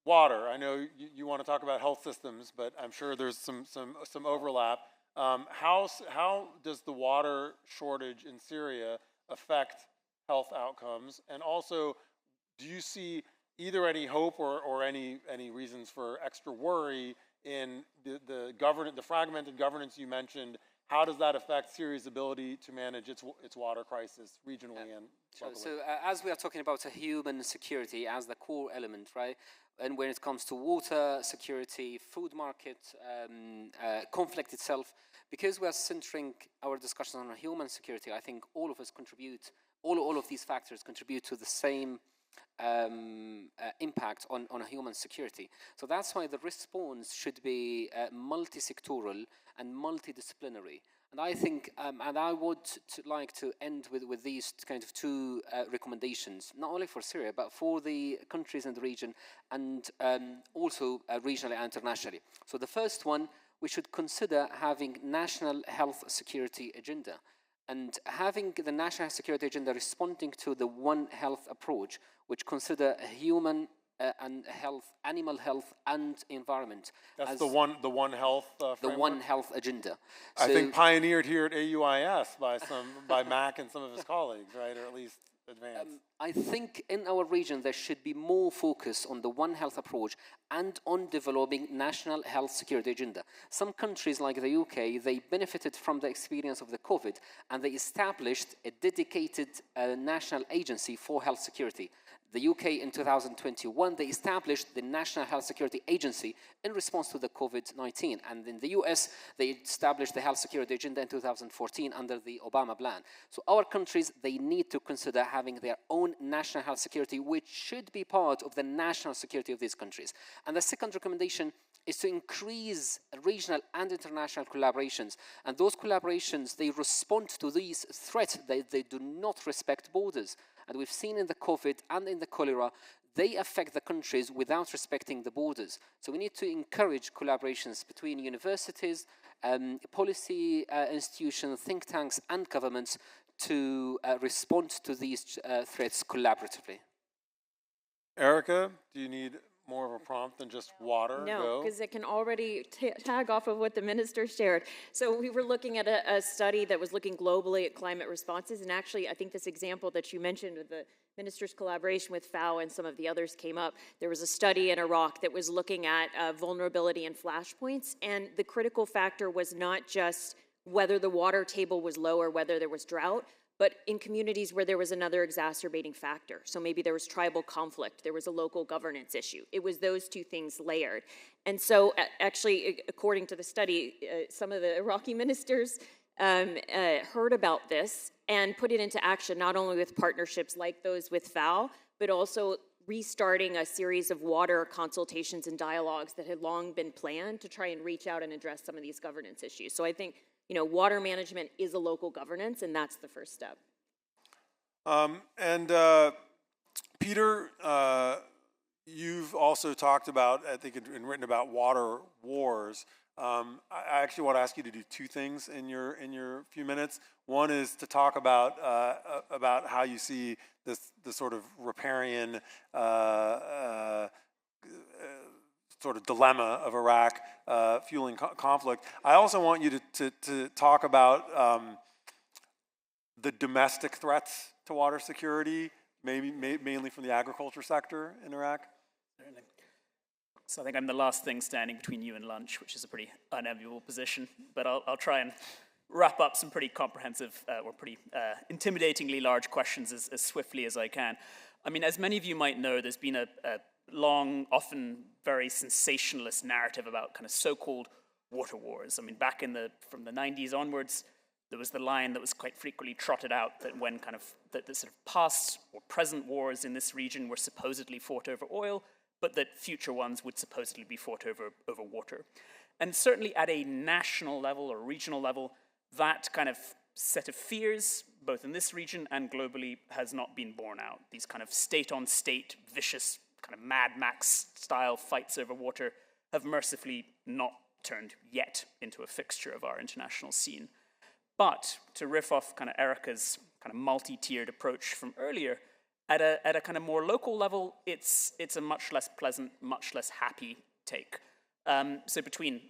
Speaker 1: water. I know you want to talk about health systems, but I'm sure there's some overlap. How does the water shortage in Syria affect health outcomes? And also, do you see either any hope or any reasons for extra worry in the fragmented governance you mentioned? How does that affect Syria's ability to manage its water crisis regionally and locally?
Speaker 3: So as we are talking about human security as the core element, right? And when it comes to water security, food market, conflict itself, because we are centering our discussion on human security, I think all of us contribute, all of these factors contribute to the same impact on human security. So that's why the response should be multi-sectoral and multidisciplinary. And I think, and I would like to end with these kind of two recommendations, not only for Syria, but for the countries in the region, and also regionally and internationally. So the first one, we should consider having national health security agenda. And having the national security agenda responding to the One Health approach, which consider human and health, animal health, and environment.
Speaker 1: That's the one health framework?
Speaker 3: The One Health agenda.
Speaker 1: I think pioneered here at AUIS by Mac and some of his colleagues, right, or at least advanced.
Speaker 3: I think in our region there should be more focus on the One Health approach and on developing national health security agenda. Some countries like the UK, they benefited from the experience of the COVID, and they established a dedicated national agency for health security. The UK in 2021, they established the National Health Security Agency in response to the COVID-19. And in the US, they established the Health Security Agenda in 2014 under the Obama plan. So our countries, they need to consider having their own national health security, which should be part of the national security of these countries. And the second recommendation is to increase regional and international collaborations. And those collaborations, they respond to these threats. They do not respect borders. And we've seen in the COVID and in the cholera, they affect the countries without respecting the borders. So we need to encourage collaborations between universities, policy institutions, think tanks, and governments to respond to these threats collaboratively.
Speaker 1: Erica, do you need more of a prompt than just water?
Speaker 4: No, because it can already tag off of what the minister shared. So we were looking at a study that was looking globally at climate responses, and actually I think this example that you mentioned of the minister's collaboration with FAO and some of the others came up. There was a study in Iraq that was looking at vulnerability and flashpoints, and the critical factor was not just whether the water table was low or whether there was drought, but in communities where there was another exacerbating factor. So maybe there was tribal conflict, there was a local governance issue. It was those two things layered. And so actually, according to the study, some of the Iraqi ministers heard about this and put it into action, not only with partnerships like those with FAO, but also restarting a series of water consultations and dialogues that had long been planned to try and reach out and address some of these governance issues. So I think, you know, water management is a local governance, and that's the first step.
Speaker 1: Peter, you've also talked about, I think, and written about water wars. I actually want to ask you to do two things in your few minutes. One is to talk about how you see the sort of riparian sort of dilemma of Iraq fueling conflict. I also want you to talk about the domestic threats to water security, mainly from the agriculture sector in Iraq.
Speaker 5: Certainly. So I think I'm the last thing standing between you and lunch, which is a pretty unenviable position, but I'll try and wrap up some pretty comprehensive or pretty intimidatingly large questions as swiftly as I can. I mean, as many of you might know, there's been a long, often very sensationalist narrative about kind of so-called water wars. I mean, back from the 90s onwards, there was the line that was quite frequently trotted out that when kind of the sort of past or present wars in this region were supposedly fought over oil, but that future ones would supposedly be fought over water. And certainly at a national level or regional level, that kind of set of fears, both in this region and globally, has not been borne out. These kind of state-on-state, vicious, kind of Mad Max-style fights over water have mercifully not turned yet into a fixture of our international scene. But to riff off kind of Erica's kind of multi-tiered approach from earlier, at a kind of more local level, it's a much less pleasant, much less happy take. So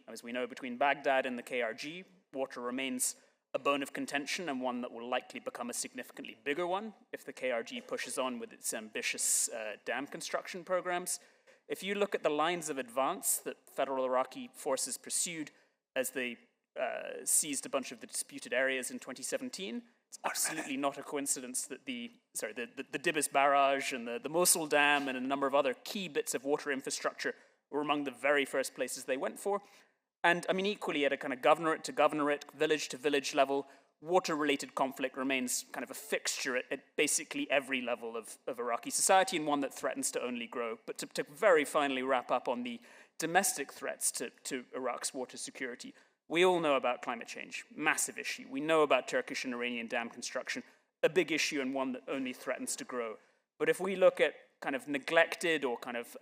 Speaker 5: as we know, between Baghdad and the KRG, water remains a bone of contention and one that will likely become a significantly bigger one if the KRG pushes on with its ambitious dam construction programs. If you look at the lines of advance that federal Iraqi forces pursued as they seized a bunch of the disputed areas in 2017, it's absolutely not a coincidence that the Dibis barrage and the Mosul Dam and a number of other key bits of water infrastructure were among the very first places they went for. And I mean, equally at a kind of governorate to governorate, village to village level, water-related conflict remains kind of a fixture at basically every level of Iraqi society, and one that threatens to only grow. But to very finally wrap up on the domestic threats to Iraq's water security, we all know about climate change, massive issue. We know about Turkish and Iranian dam construction, a big issue and one that only threatens to grow. But if we look at kind of neglected or kind of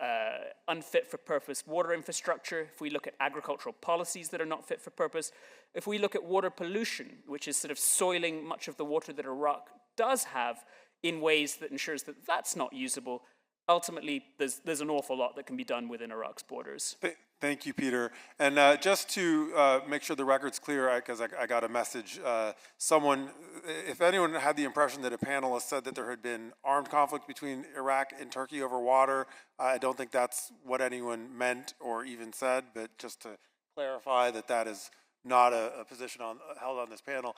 Speaker 5: unfit for purpose water infrastructure, if we look at agricultural policies that are not fit for purpose, if we look at water pollution, which is sort of soiling much of the water that Iraq does have in ways that ensures that that's not usable, ultimately there's an awful lot that can be done within Iraq's borders.
Speaker 1: Thank you, Peter. And just to make sure the record's clear, because I got a message, if anyone had the impression that a panelist said that there had been armed conflict between Iraq and Turkey over water, I don't think that's what anyone meant or even said, but just to clarify that is not a position held on this panel.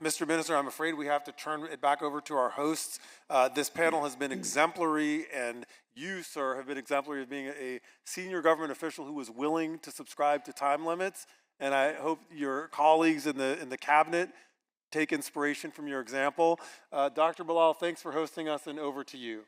Speaker 1: Mr. Minister, I'm afraid we have to turn it back over to our hosts. This panel has been exemplary, and you, sir, have been exemplary of being a senior government official who was willing to subscribe to time limits, and I hope your colleagues in the cabinet take inspiration from your example. Dr. Bilal, thanks for hosting us, and over to you.